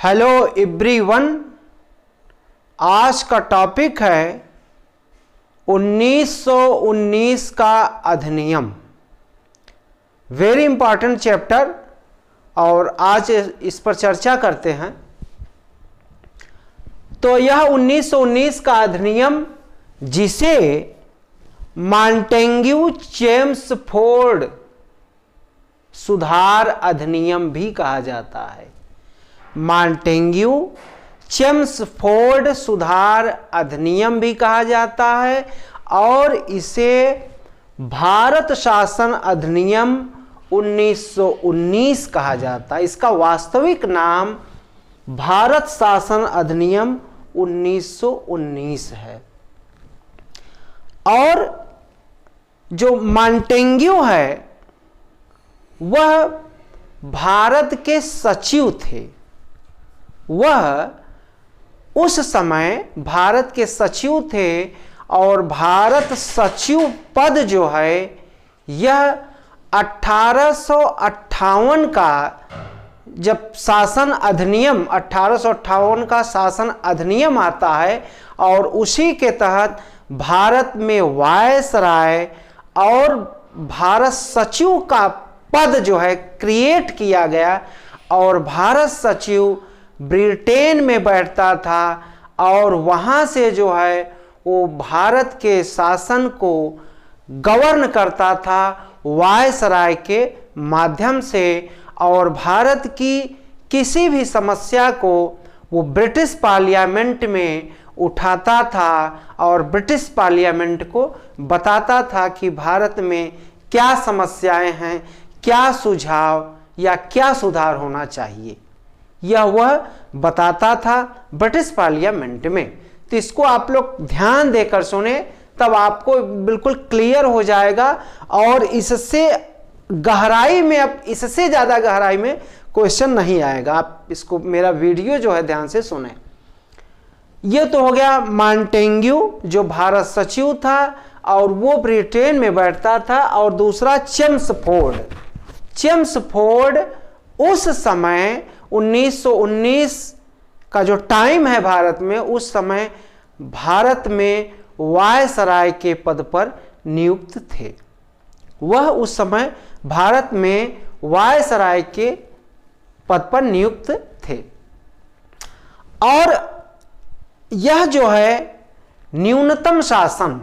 Hello everyone, आज का topic है 1919 का अधिनियम। वेरी इंपॉर्टेंट चैप्टर और आज इस पर चर्चा करते हैं। तो यह 1919 का अधिनियम, जिसे मॉन्टेग्यू चेम्सफोर्ड सुधार अधिनियम भी कहा जाता है। मॉन्टेग्यू चेम्सफोर्ड सुधार अधिनियम भी कहा जाता है और इसे भारत शासन अधिनियम 1919 कहा जाता है। इसका वास्तविक नाम भारत शासन अधिनियम 1919 है। और जो मॉन्टेग्यू है वह भारत के सचिव थे। वह उस समय भारत के सचिव थे और भारत सचिव पद जो है यह 1858 का जब शासन अधिनियम 1858 का शासन अधिनियम आता है और उसी के तहत भारत में वायसराय और भारत सचिव का पद जो है क्रिएट किया गया और भारत सचिव ब्रिटेन में बैठता था और वहाँ से जो है वो भारत के शासन को गवर्न करता था वायसराय के माध्यम से। और भारत की किसी भी समस्या को वो ब्रिटिश पार्लियामेंट में उठाता था और ब्रिटिश पार्लियामेंट को बताता था कि भारत में क्या समस्याएं हैं, क्या सुझाव या क्या सुधार होना चाहिए, यह वह बताता था ब्रिटिश पार्लियामेंट में। तो इसको आप लोग ध्यान देकर सुने, तब आपको बिल्कुल क्लियर हो जाएगा और इससे गहराई में, अब इससे ज़्यादा गहराई में क्वेश्चन नहीं आएगा। आप इसको मेरा वीडियो जो है ध्यान से सुने। ये तो हो गया मॉन्टेग्यू जो भारत सचिव था और वो ब्रिटेन में बैठता था। और दूसरा चेम्सफोर्ड। चेम्सफोर्ड उस समय 1919 का जो टाइम है भारत में, उस समय भारत में वायसराय के पद पर नियुक्त थे। वह उस समय भारत में वायसराय के पद पर नियुक्त थे। और यह जो है न्यूनतम शासन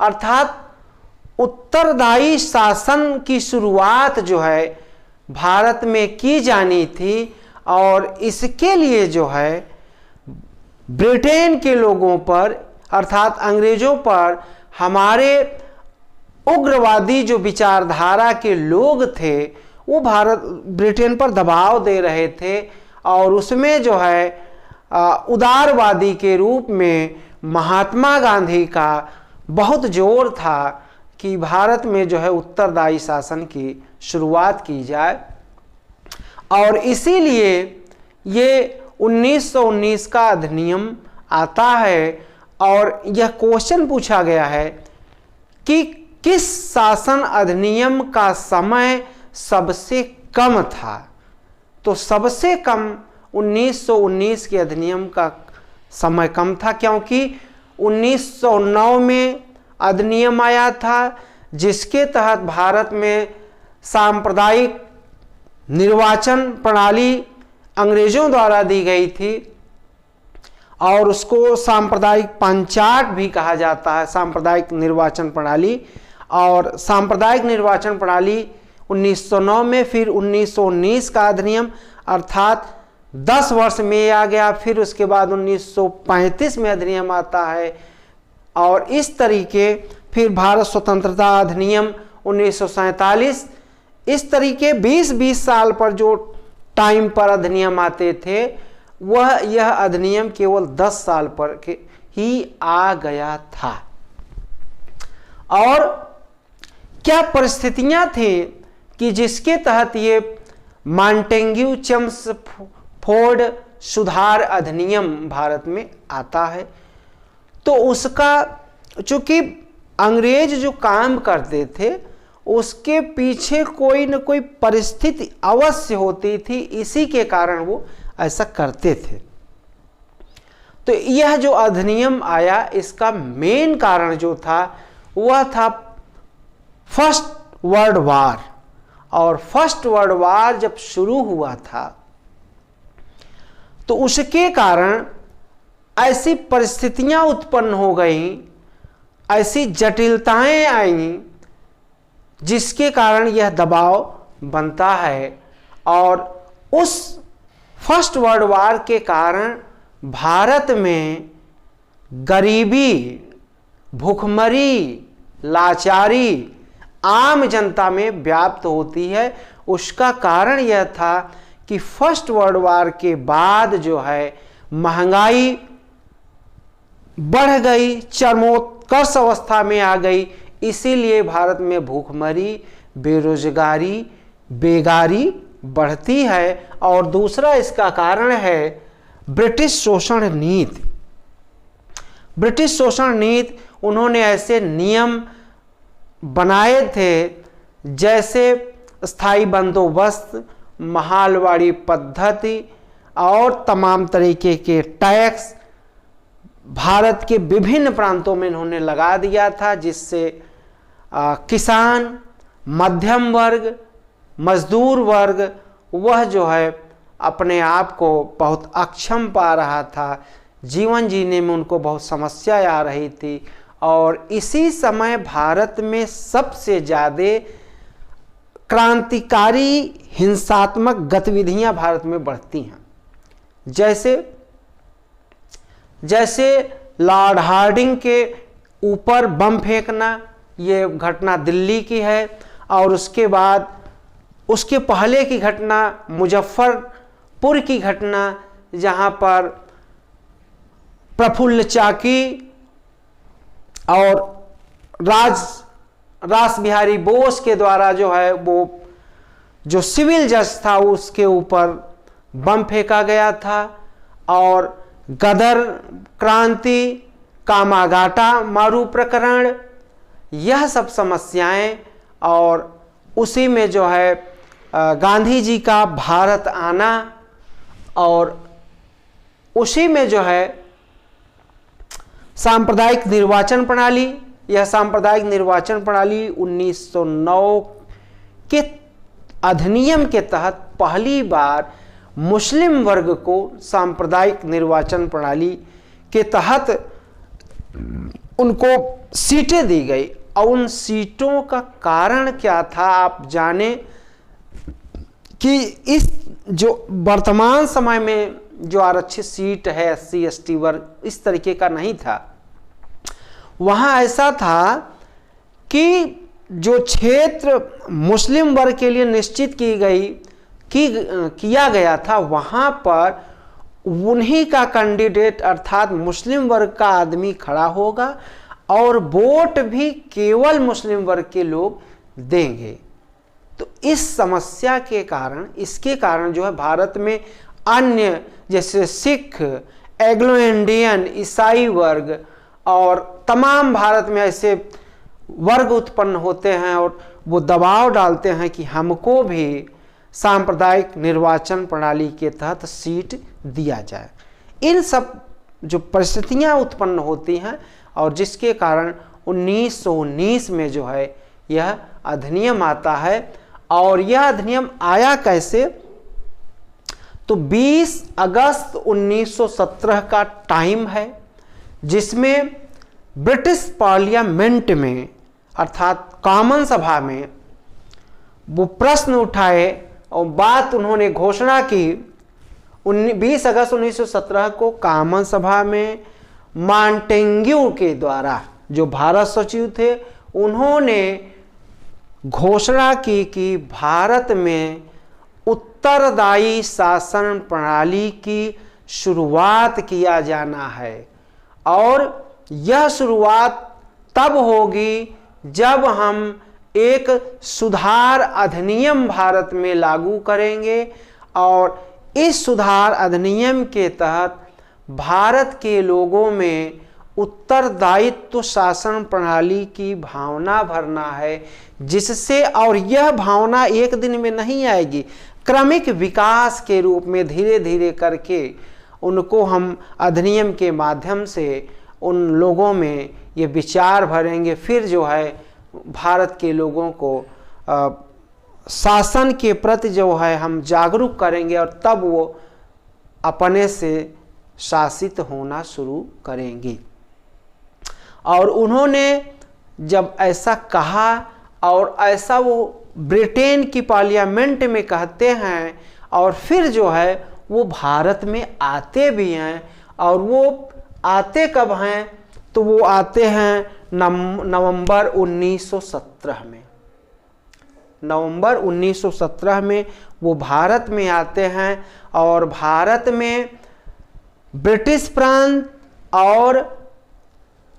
अर्थात उत्तरदायी शासन की शुरुआत जो है भारत में की जानी थी और इसके लिए जो है ब्रिटेन के लोगों पर अर्थात अंग्रेजों पर हमारे उग्रवादी जो विचारधारा के लोग थे वो ब्रिटेन पर दबाव दे रहे थे। और उसमें जो है उदारवादी के रूप में महात्मा गांधी का बहुत जोर था कि भारत में जो है उत्तरदायी शासन की शुरुआत की जाए। और इसीलिए ये 1919 का अधिनियम आता है और यह क्वेश्चन पूछा गया है कि किस शासन अधिनियम का समय सबसे कम था। तो सबसे कम 1919 के अधिनियम का समय कम था, क्योंकि 1909 में अधिनियम आया था जिसके तहत भारत में सांप्रदायिक निर्वाचन प्रणाली अंग्रेजों द्वारा दी गई थी और उसको सांप्रदायिक पंचायत भी कहा जाता है, सांप्रदायिक निर्वाचन प्रणाली। और सांप्रदायिक निर्वाचन प्रणाली 1909 में, फिर 1919 का अधिनियम अर्थात 10 वर्ष में आ गया। फिर उसके बाद 1935 में अधिनियम आता है और इस तरीके फिर भारत स्वतंत्रता अधिनियम 1947। इस तरीके 20-20 साल पर जो टाइम पर अधिनियम आते थे वह यह अधिनियम केवल 10 साल पर ही आ गया था। और क्या परिस्थितियां थी कि जिसके तहत ये मॉन्टेग्यू चेम्सफोर्ड सुधार अधिनियम भारत में आता है। तो उसका चूंकि अंग्रेज जो काम करते थे उसके पीछे कोई न कोई परिस्थिति अवश्य होती थी, इसी के कारण वो ऐसा करते थे। तो यह जो अधिनियम आया, इसका मेन कारण जो था वह था फर्स्ट वर्ल्ड वार। और फर्स्ट वर्ल्ड वार जब शुरू हुआ था तो उसके कारण ऐसी परिस्थितियां उत्पन्न हो गईं, ऐसी जटिलताएं आईं, जिसके कारण यह दबाव बनता है। और उस फर्स्ट वर्ल्ड वार के कारण भारत में गरीबी, भूखमरी, लाचारी आम जनता में व्याप्त होती है। उसका कारण यह था कि फर्स्ट वर्ल्ड वार के बाद जो है महंगाई बढ़ गई, चरमोत्कर्ष अवस्था में आ गई। इसीलिए भारत में भूखमरी, बेरोजगारी, बेगारी बढ़ती है। और दूसरा इसका कारण है ब्रिटिश शोषण नीति। ब्रिटिश शोषण नीति, उन्होंने ऐसे नियम बनाए थे जैसे स्थायी बंदोबस्त, महालवाड़ी पद्धति और तमाम तरीके के टैक्स भारत के विभिन्न प्रांतों में इन्होंने लगा दिया था, जिससे किसान, मध्यम वर्ग, मजदूर वर्ग वह जो है अपने आप को बहुत अक्षम पा रहा था, जीवन जीने में उनको बहुत समस्या आ रही थी। और इसी समय भारत में सबसे ज़्यादा क्रांतिकारी हिंसात्मक गतिविधियां भारत में बढ़ती हैं। जैसे लॉर्ड हार्डिंग के ऊपर बम फेंकना, ये घटना दिल्ली की है। और उसके बाद उसके पहले की घटना मुजफ्फरपुर की घटना, जहां पर प्रफुल्ल चाकी और रास बिहारी बोस के द्वारा जो है वो जो सिविल जज था उसके ऊपर बम फेंका गया था। और गदर क्रांति, कामागाटा मारू प्रकरण, यह सब समस्याएं। और उसी में जो है गांधी जी का भारत आना, और उसी में जो है सांप्रदायिक निर्वाचन प्रणाली, यह सांप्रदायिक निर्वाचन प्रणाली 1909 के अधिनियम के तहत पहली बार मुस्लिम वर्ग को सांप्रदायिक निर्वाचन प्रणाली के तहत उनको सीटें दी गई। और उन सीटों का कारण क्या था आप जाने कि इस जो वर्तमान समय में जो आरक्षित सीट है SC ST वर्ग, इस तरीके का नहीं था। वहाँ ऐसा था कि जो क्षेत्र मुस्लिम वर्ग के लिए निश्चित किया गया था, वहाँ पर उन्हीं का कैंडिडेट अर्थात मुस्लिम वर्ग का आदमी खड़ा होगा और वोट भी केवल मुस्लिम वर्ग के लोग देंगे। तो इस समस्या के कारण, इसके कारण जो है भारत में अन्य जैसे सिख, एग्लो इंडियन, ईसाई वर्ग और तमाम भारत में ऐसे वर्ग उत्पन्न होते हैं और वो दबाव डालते हैं कि हमको भी सांप्रदायिक निर्वाचन प्रणाली के तहत सीट दिया जाए। इन सब जो परिस्थितियां उत्पन्न होती हैं और जिसके कारण 1919 में जो है यह अधिनियम आता है। और यह अधिनियम आया कैसे, तो 20 अगस्त 1917 का टाइम है, जिसमें ब्रिटिश पार्लियामेंट में अर्थात कॉमन सभा में वो प्रश्न उठाए और बात उन्होंने घोषणा की। 20 अगस्त 1917 को कॉमन सभा में मॉन्टेग्यू के द्वारा, जो भारत सचिव थे, उन्होंने घोषणा की कि भारत में उत्तरदायी शासन प्रणाली की शुरुआत किया जाना है। और यह शुरुआत तब होगी जब हम एक सुधार अधिनियम भारत में लागू करेंगे। और इस सुधार अधिनियम के तहत भारत के लोगों में उत्तरदायित्व शासन प्रणाली की भावना भरना है, जिससे, और यह भावना एक दिन में नहीं आएगी, क्रमिक विकास के रूप में धीरे धीरे करके उनको हम अधिनियम के माध्यम से उन लोगों में ये विचार भरेंगे, फिर जो है भारत के लोगों को शासन के प्रति जो है हम जागरूक करेंगे और तब वो अपने से शासित होना शुरू करेंगे। और उन्होंने जब ऐसा कहा और ऐसा वो ब्रिटेन की पार्लियामेंट में कहते हैं और फिर जो है वो भारत में आते भी हैं। और वो आते कब हैं? तो वो आते हैं नवंबर 1917 में। नवंबर 1917 में वो भारत में आते हैं और भारत में ब्रिटिश प्रांत और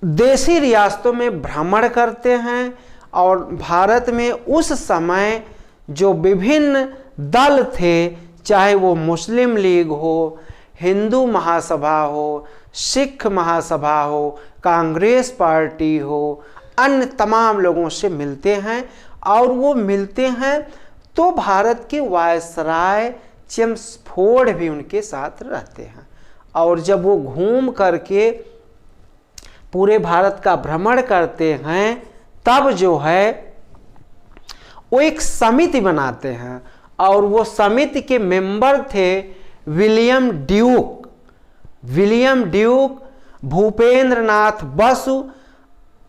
देशी रियासतों में भ्रमण करते हैं। और भारत में उस समय जो विभिन्न दल थे, चाहे वो मुस्लिम लीग हो, हिंदू महासभा हो, सिख महासभा हो, कांग्रेस पार्टी हो, अन्य तमाम लोगों से मिलते हैं। और वो मिलते हैं तो भारत के वायसराय चेम्सफोर्ड भी उनके साथ रहते हैं। और जब वो घूम करके पूरे भारत का भ्रमण करते हैं तब जो है वो एक समिति बनाते हैं और वो समिति के मेंबर थे विलियम ड्यूक, भूपेंद्र नाथ बसु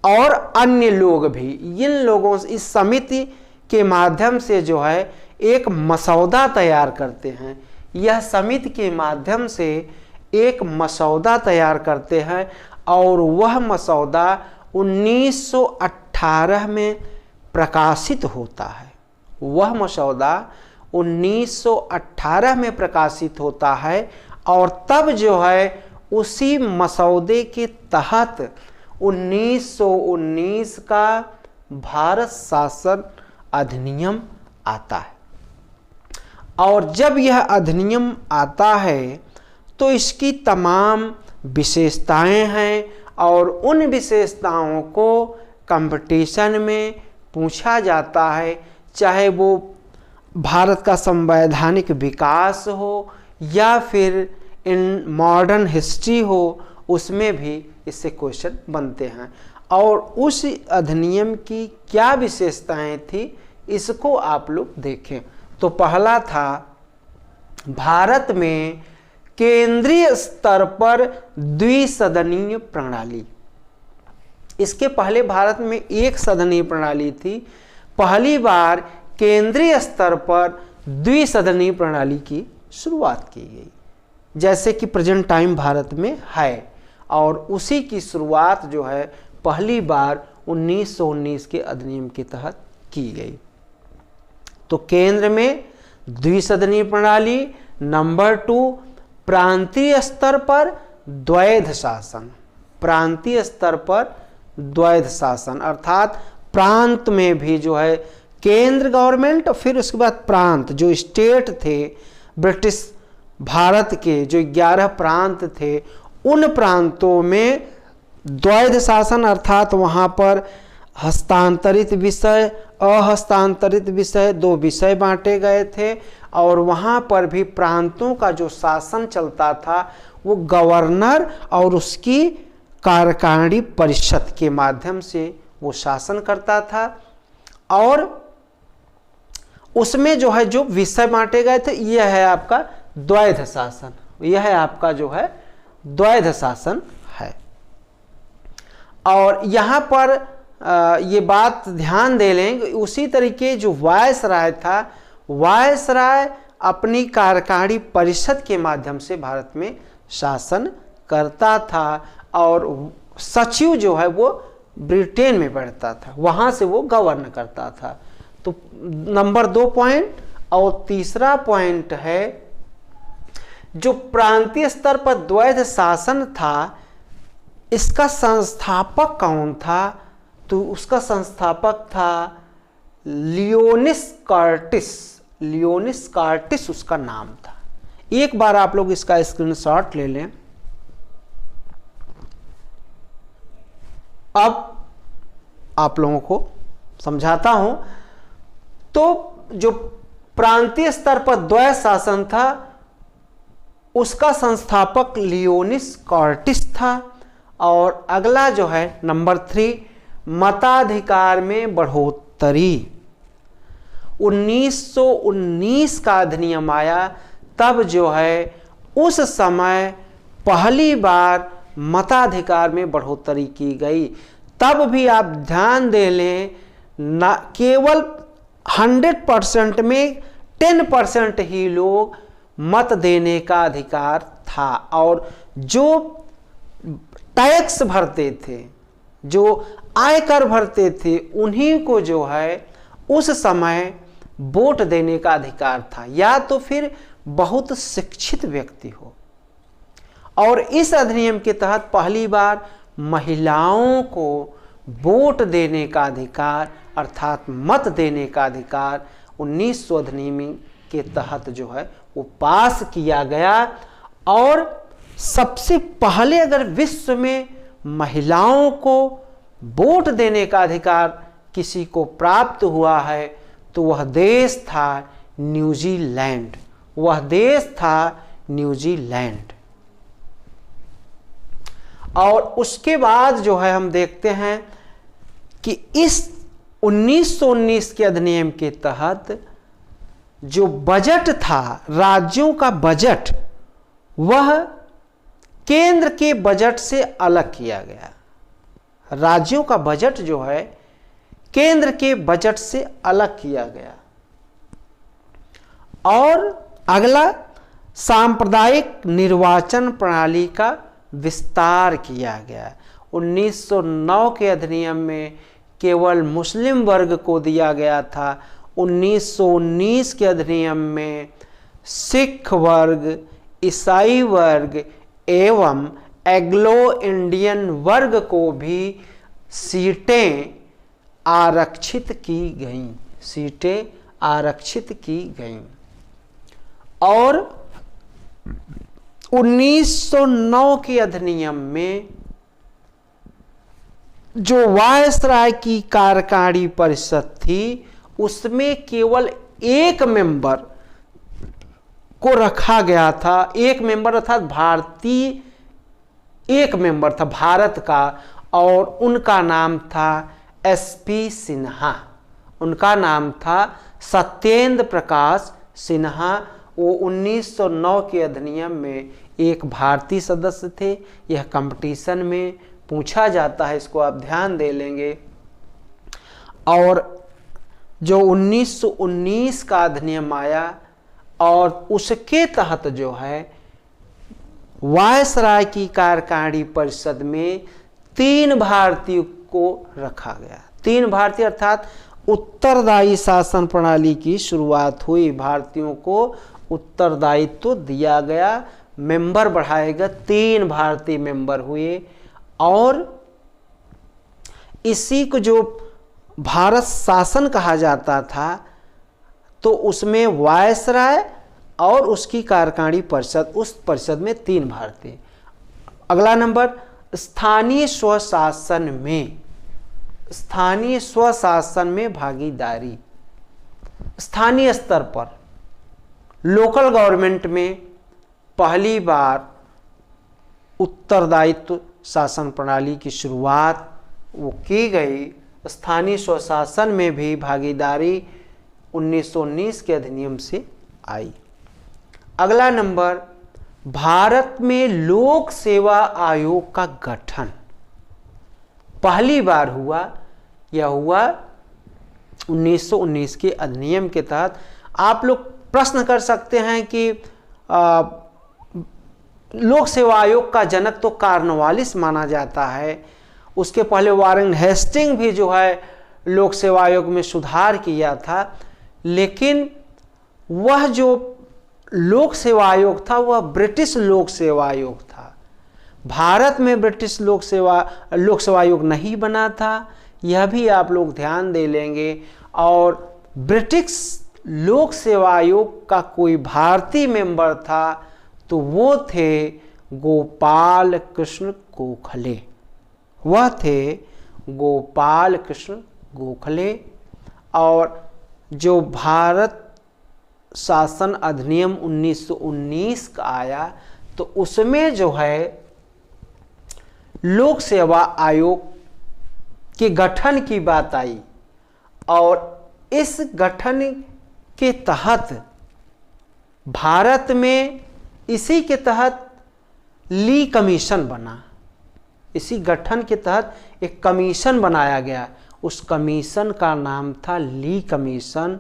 और अन्य लोग भी। इन लोगों से, इस समिति के माध्यम से जो है एक मसौदा तैयार करते हैं। यह समिति के माध्यम से एक मसौदा तैयार करते हैं और वह मसौदा 1918 में प्रकाशित होता है। वह मसौदा 1918 में प्रकाशित होता है और तब जो है उसी मसौदे के तहत 1919 का भारत शासन अधिनियम आता है। और जब यह अधिनियम आता है तो इसकी तमाम विशेषताएं हैं और उन विशेषताओं को कंपटीशन में पूछा जाता है, चाहे वो भारत का संवैधानिक विकास हो या फिर इन मॉडर्न हिस्ट्री हो, उसमें भी इससे क्वेश्चन बनते हैं। और उस अधिनियम की क्या विशेषताएं थी इसको आप लोग देखें। तो पहला था भारत में केंद्रीय स्तर पर द्विसदनीय प्रणाली। इसके पहले भारत में एक सदनीय प्रणाली थी। पहली बार केंद्रीय स्तर पर द्विसदनीय प्रणाली की शुरुआत की गई, जैसे कि प्रेजेंट टाइम भारत में है। और उसी की शुरुआत जो है पहली बार 1919 के अधिनियम के तहत की गई। तो केंद्र में द्विसदनीय प्रणाली। नंबर 2, प्रांतीय स्तर पर द्वैध शासन। प्रांतीय स्तर पर द्वैध शासन अर्थात प्रांत में भी जो है केंद्र गवर्नमेंट और फिर उसके बाद प्रांत, जो स्टेट थे ब्रिटिश भारत के, जो 11 प्रांत थे, उन प्रांतों में द्वैध शासन अर्थात वहाँ पर हस्तांतरित विषय, अहस्तांतरित विषय, 2 विषय बांटे गए थे। और वहाँ पर भी प्रांतों का जो शासन चलता था वो गवर्नर और उसकी कार्यकारिणी परिषद के माध्यम से वो शासन करता था। और उसमें जो है जो विषय बांटे गए थे, यह है आपका द्वैध शासन। यह है आपका जो है द्वैध शासन है। और यहाँ पर ये बात ध्यान दे लें, उसी तरीके जो वायसराय था, वायसराय अपनी कार्यकारिणी परिषद के माध्यम से भारत में शासन करता था और सचिव जो है वो ब्रिटेन में बैठता था, वहाँ से वो गवर्न करता था। तो नंबर 2 पॉइंट। और तीसरा पॉइंट है जो प्रांतीय स्तर पर द्वैध शासन था, इसका संस्थापक कौन था? तो उसका संस्थापक था लियोनिस कर्टिस। लियोनिस कर्टिस उसका नाम था। एक बार आप लोग इसका स्क्रीनशॉट ले लें। अब आप लोगों को समझाता हूं। तो जो प्रांतीय स्तर पर द्वैत शासन था, उसका संस्थापक लियोनिस कॉर्टिस था। और अगला जो है नंबर 3, मताधिकार में बढ़ोतरी। 1919 का अधिनियम आया, तब जो है उस समय पहली बार मताधिकार में बढ़ोतरी की गई। तब भी आप ध्यान दे लें, ना केवल 100% में 10% ही लोग मत देने का अधिकार था, और जो टैक्स भरते थे, जो आयकर भरते थे, उन्हीं को जो है उस समय वोट देने का अधिकार था, या तो फिर बहुत शिक्षित व्यक्ति हो। और इस अधिनियम के तहत पहली बार महिलाओं को वोट देने का अधिकार अर्थात मत देने का अधिकार 1900 अधिनियम के तहत जो है वो पास किया गया। और सबसे पहले अगर विश्व में महिलाओं को वोट देने का अधिकार किसी को प्राप्त हुआ है तो वह देश था न्यूजीलैंड। वह देश था न्यूजीलैंड। और उसके बाद जो है हम देखते हैं कि इस 1919 के अधिनियम के तहत जो बजट था, राज्यों का बजट, वह केंद्र के बजट से अलग किया गया। राज्यों का बजट जो है केंद्र के बजट से अलग किया गया। और अगला, सांप्रदायिक निर्वाचन प्रणाली का विस्तार किया गया। 1909 के अधिनियम में केवल मुस्लिम वर्ग को दिया गया था। 1919 के अधिनियम में सिख वर्ग, ईसाई वर्ग एवं एग्लो इंडियन वर्ग को भी सीटें आरक्षित की गईं। सीटें आरक्षित की गईं। और 1909 के अधिनियम में जो वायसराय की कार्यकारी परिषद थी, उसमें केवल एक मेंबर को रखा गया था। एक मेंबर अर्थात भारतीय एक मेंबर था भारत का, और उनका नाम था एसपी सिन्हा। उनका नाम था सत्येंद्र प्रकाश सिन्हा। वो 1909 के अधिनियम में एक भारतीय सदस्य थे। यह कंपटीशन में पूछा जाता है, इसको आप ध्यान दे लेंगे। और जो 1919 का अधिनियम आया और उसके तहत जो है वायसराय की कार्यकारी परिषद में 3 भारतीयों को रखा गया। 3 भारतीय अर्थात उत्तरदायी शासन प्रणाली की शुरुआत हुई। भारतीयों को उत्तरदायित्व दिया गया, मेंबर बढ़ाए गए, 3 भारतीय मेंबर हुए। और इसी को जो भारत शासन कहा जाता था, तो उसमें वायसराय और उसकी कार्यकारी परिषद, उस परिषद में 3 भारतीय। अगला नंबर, स्थानीय स्वशासन में, स्थानीय स्वशासन में भागीदारी। स्थानीय स्तर पर लोकल गवर्नमेंट में पहली बार उत्तरदायित्व शासन प्रणाली की शुरुआत वो की गई। स्थानीय स्वशासन में भी भागीदारी 1919 के अधिनियम से आई। अगला नंबर, भारत में लोक सेवा आयोग का गठन पहली बार हुआ। यह हुआ 1919 के अधिनियम के तहत। आप लोग प्रश्न कर सकते हैं कि लोक सेवा आयोग का जनक तो कार्नवालिस माना जाता है। उसके पहले वारेन हेस्टिंग भी जो है लोक सेवा आयोग में सुधार किया था, लेकिन वह जो लोक सेवा आयोग था वह ब्रिटिश लोक सेवा आयोग था। भारत में ब्रिटिश लोक सेवा आयोग नहीं बना था, यह भी आप लोग ध्यान दे लेंगे। और ब्रिटिश लोक सेवा आयोग का कोई भारतीय मेंबर था तो वो थे गोपाल कृष्ण गोखले। वह थे गोपाल कृष्ण गोखले। और जो भारत शासन अधिनियम 1919 का आया तो उसमें जो है लोक सेवा आयोग के गठन की बात आई और इस गठन के तहत भारत में इसी के तहत ली कमीशन बना। इसी गठन के तहत एक कमीशन बनाया गया, उस कमीशन का नाम था ली कमीशन।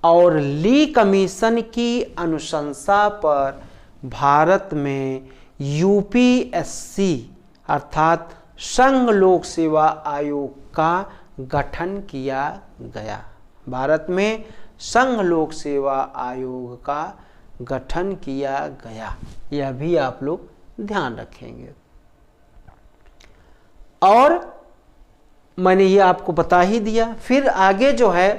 और ली कमीशन की अनुशंसा पर भारत में यूपीएससी अर्थात संघ लोक सेवा आयोग का गठन किया गया। भारत में संघ लोक सेवा आयोग का गठन किया गया, यह भी आप लोग ध्यान रखेंगे। और मैंने ये आपको बता ही दिया। फिर आगे जो है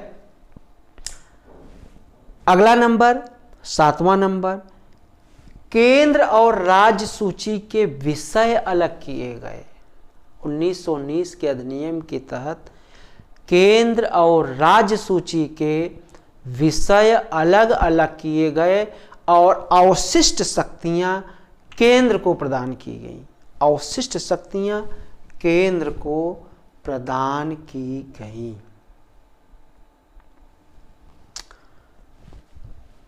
अगला नंबर 7वां नंबर, केंद्र और राज्य सूची के विषय अलग किए गए। 1919 के अधिनियम के तहत केंद्र और राज्य सूची के विषय अलग अलग किए गए और अवशिष्ट शक्तियां केंद्र को प्रदान की गई। अवशिष्ट शक्तियां केंद्र को प्रदान की गई।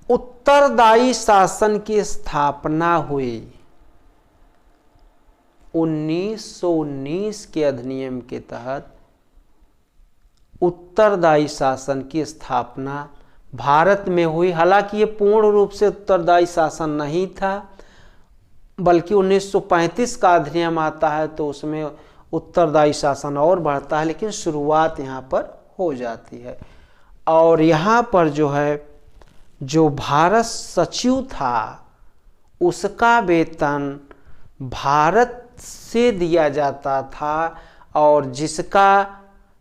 उत्तरदायी शासन की स्थापना हुई। 1919 के अधिनियम के तहत उत्तरदायी शासन की स्थापना भारत में हुई। हालांकि ये पूर्ण रूप से उत्तरदायी शासन नहीं था, बल्कि 1935 का अधिनियम आता है तो उसमें उत्तरदायी शासन और बढ़ता है, लेकिन शुरुआत यहाँ पर हो जाती है। और यहाँ पर जो है जो भारत सचिव था उसका वेतन भारत से दिया जाता था और जिसका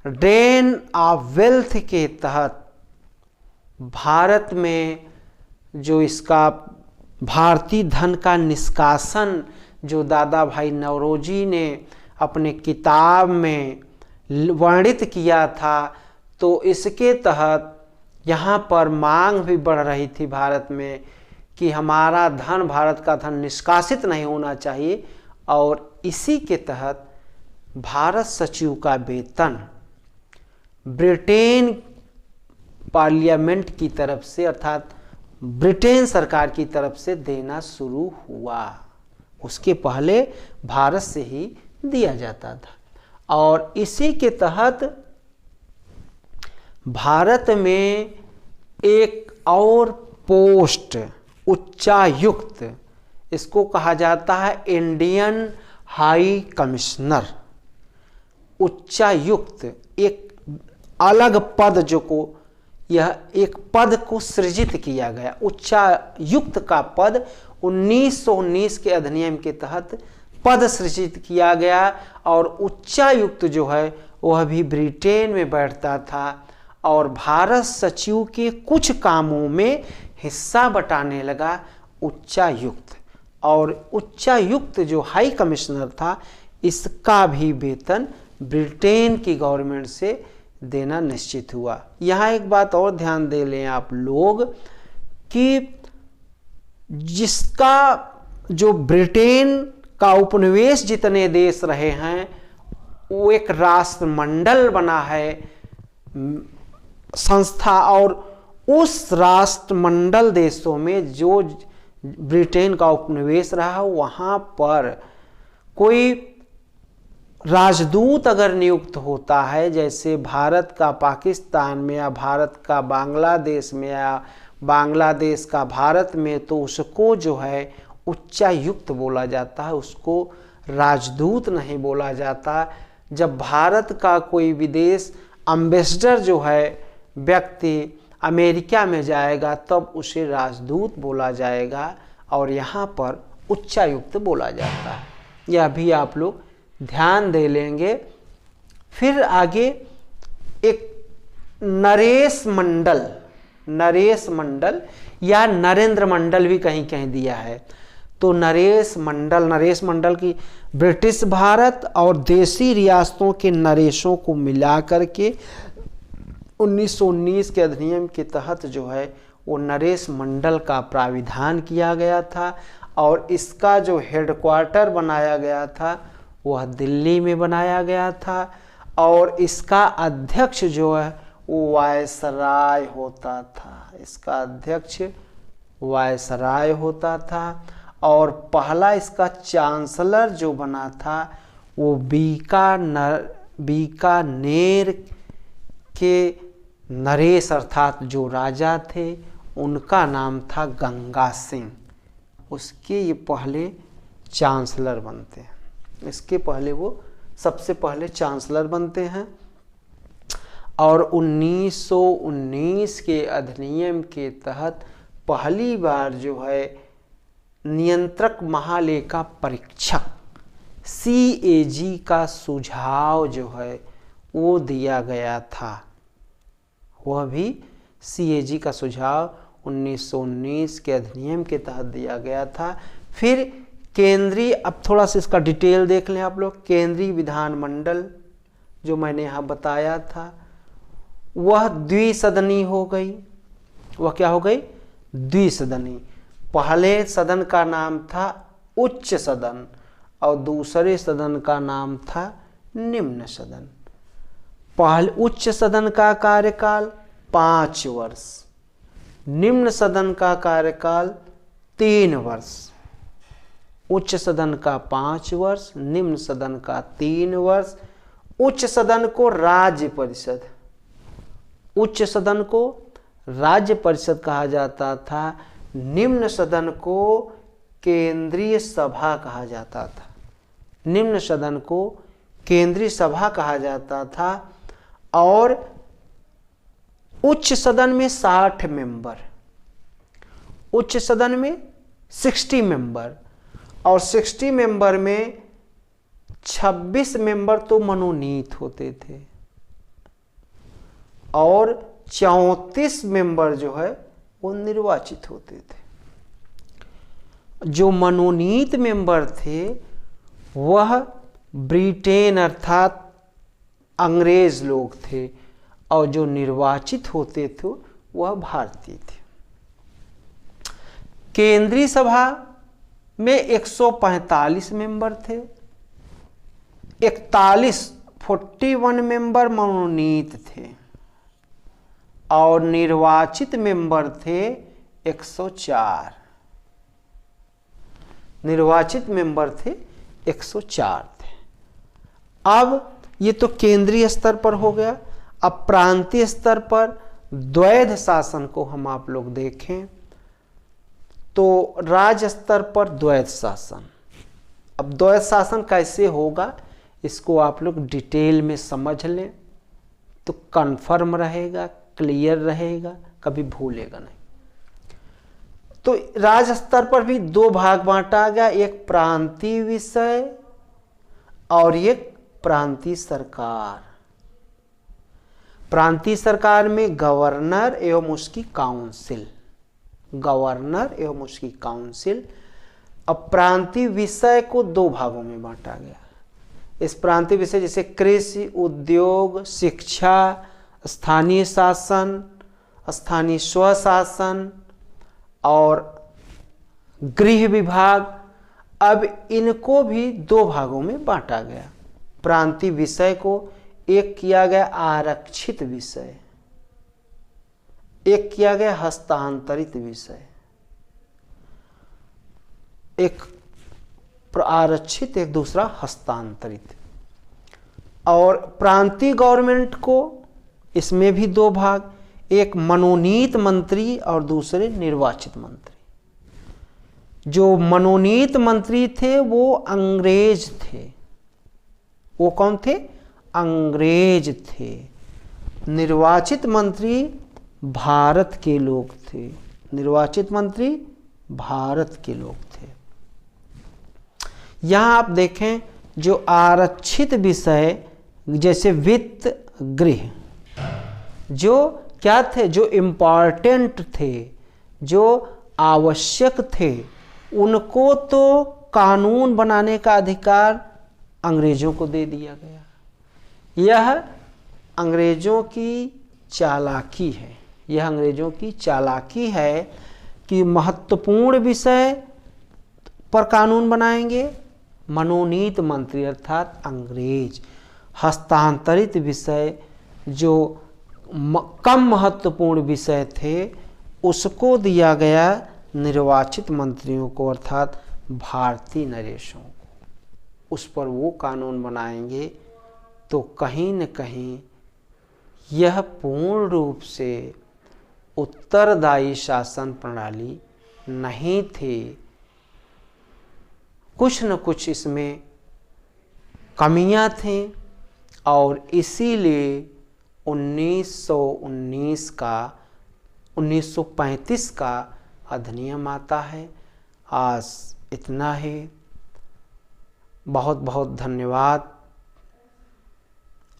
ड्रेन ऑफ वेल्थ के तहत भारत में जो इसका भारतीय धन का निष्कासन जो दादा भाई नौरोजी ने अपने किताब में वर्णित किया था, तो इसके तहत यहाँ पर मांग भी बढ़ रही थी भारत में कि हमारा धन, भारत का धन निष्कासित नहीं होना चाहिए। और इसी के तहत भारत सचिव का वेतन ब्रिटेन पार्लियामेंट की तरफ से अर्थात ब्रिटेन सरकार की तरफ से देना शुरू हुआ। उसके पहले भारत से ही दिया जाता था। और इसी के तहत भारत में एक और पोस्ट उच्चायुक्त, इसको कहा जाता है इंडियन हाई कमिश्नर। उच्चायुक्त एक अलग पद जो को यह एक पद को सृजित किया गया। उच्चायुक्त का पद 1919 के अधिनियम के तहत पद सृजित किया गया और उच्चायुक्त जो है वह भी ब्रिटेन में बैठता था और भारत सचिव के कुछ कामों में हिस्सा बटाने लगा उच्चायुक्त। और उच्चायुक्त जो हाई कमिश्नर था इसका भी वेतन ब्रिटेन की गवर्नमेंट से देना निश्चित हुआ। यहाँ एक बात और ध्यान दे लें आप लोग कि जिसका जो ब्रिटेन का उपनिवेश जितने देश रहे हैं वो एक राष्ट्रमंडल बना है संस्था, और उस राष्ट्रमंडल देशों में जो ब्रिटेन का उपनिवेश रहा वहाँ पर कोई राजदूत अगर नियुक्त होता है, जैसे भारत का पाकिस्तान में या भारत का बांग्लादेश में या बांग्लादेश का भारत में, तो उसको जो है उच्चायुक्त बोला जाता है, उसको राजदूत नहीं बोला जाता। जब भारत का कोई विदेश एम्बेसडर जो है व्यक्ति अमेरिका में जाएगा तब उसे राजदूत बोला जाएगा और यहाँ पर उच्चायुक्त बोला जाता है। यह भी आप लोग ध्यान दे लेंगे। फिर आगे एक नरेश मंडल या नरेंद्र मंडल भी कहीं कहीं दिया है। तो नरेश मंडल की ब्रिटिश भारत और देसी रियासतों के नरेशों को मिला करके 1919 के अधिनियम के तहत जो है वो नरेश मंडल का प्राविधान किया गया था और इसका जो हेडक्वार्टर बनाया गया था वह दिल्ली में बनाया गया था और इसका अध्यक्ष जो है वो वायसराय होता था। इसका अध्यक्ष वायसराय होता था और पहला इसका चांसलर जो बना था वो बीकानेर के नरेश अर्थात जो राजा थे उनका नाम था गंगा सिंह। उसके ये पहले चांसलर बनते हैं, इसके पहले वो सबसे पहले चांसलर बनते हैं। और 1919 के अधिनियम के तहत पहली बार जो है नियंत्रक महालेखा परीक्षक CAG का सुझाव जो है वो दिया गया था। वह भी CAG का सुझाव 1919 के अधिनियम के तहत दिया गया था। फिर केंद्रीय, अब थोड़ा सा इसका डिटेल देख लें आप लोग। केंद्रीय विधानमंडल जो मैंने यहाँ बताया था वह द्विसदनी हो गई। वह क्या हो गई? द्विसदनी। पहले सदन का नाम था उच्च सदन और दूसरे सदन का नाम था निम्न सदन। पहले उच्च सदन का कार्यकाल 5 वर्ष, निम्न सदन का कार्यकाल 3 वर्ष। उच्च सदन का 5 वर्ष, निम्न सदन का 3 वर्ष। उच्च सदन को राज्य परिषद, उच्च सदन को राज्य परिषद कहा जाता था। निम्न सदन को केंद्रीय सभा कहा जाता था। निम्न सदन को केंद्रीय सभा कहा जाता था। और उच्च सदन में 60 मेंबर, उच्च सदन में 60 मेंबर और 60 मेंबर में 26 मेंबर तो मनोनीत होते थे और 34 मेंबर जो है वो निर्वाचित होते थे। जो मनोनीत मेंबर थे वह ब्रिटेन अर्थात अंग्रेज लोग थे और जो निर्वाचित होते थे वह भारतीय थे। केंद्रीय सभा में 145 मेंबर थे। 41 मेंबर मनोनीत थे और निर्वाचित मेंबर थे 104। निर्वाचित मेंबर थे 104 थे। अब ये तो केंद्रीय स्तर पर हो गया। अब प्रांतीय स्तर पर द्वैध शासन को हम आप लोग देखें तो राज्य स्तर पर द्वैध शासन। अब द्वैध शासन कैसे होगा इसको आप लोग डिटेल में समझ लें तो कंफर्म रहेगा, क्लियर रहेगा, कभी भूलेगा नहीं। तो राज्य स्तर पर भी 2 भाग बांटा गया, एक प्रांतीय विषय और एक प्रांतीय सरकार। प्रांतीय सरकार में गवर्नर एवं उसकी काउंसिल, गवर्नर एवं उसकी काउंसिल। अब प्रांतीय विषय को 2 भागों में बांटा गया। इस प्रांतीय विषय जैसे कृषि, उद्योग, शिक्षा, स्थानीय शासन, स्थानीय स्वशासन और गृह विभाग, अब इनको भी 2 भागों में बांटा गया। प्रांतीय विषय को एक किया गया आरक्षित विषय, एक किया गया हस्तांतरित विषय। एक आरक्षित, एक दूसरा हस्तांतरित। और प्रांतीय गवर्नमेंट को इसमें भी 2 भाग, एक मनोनीत मंत्री और दूसरे निर्वाचित मंत्री। जो मनोनीत मंत्री थे वो अंग्रेज थे। वो कौन थे? अंग्रेज थे। निर्वाचित मंत्री भारत के लोग थे। निर्वाचित मंत्री भारत के लोग थे। यहां आप देखें जो आरक्षित विषय जैसे वित्त, गृह, जो क्या थे, जो इम्पॉर्टेंट थे, जो आवश्यक थे, उनको तो कानून बनाने का अधिकार अंग्रेजों को दे दिया गया। यह अंग्रेजों की चालाकी है, यह अंग्रेजों की चालाकी है कि महत्वपूर्ण विषय पर कानून बनाएंगे, मनोनीत मंत्री अर्थात अंग्रेज, हस्तांतरित विषय जो कम महत्वपूर्ण विषय थे उसको दिया गया निर्वाचित मंत्रियों को अर्थात भारतीय नरेशों को, उस पर वो कानून बनाएंगे। तो कहीं न कहीं यह पूर्ण रूप से उत्तरदायी शासन प्रणाली नहीं थी, कुछ न कुछ इसमें कमियां थीं और इसीलिए 1935 का अधिनियम आता है। आज इतना ही, बहुत बहुत धन्यवाद।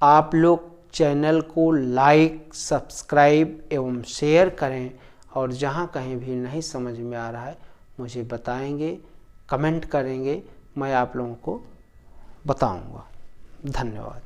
आप लोग चैनल को लाइक, सब्सक्राइब एवं शेयर करें और जहाँ कहीं भी नहीं समझ में आ रहा है मुझे बताएंगे, कमेंट करेंगे, मैं आप लोगों को बताऊंगा। धन्यवाद।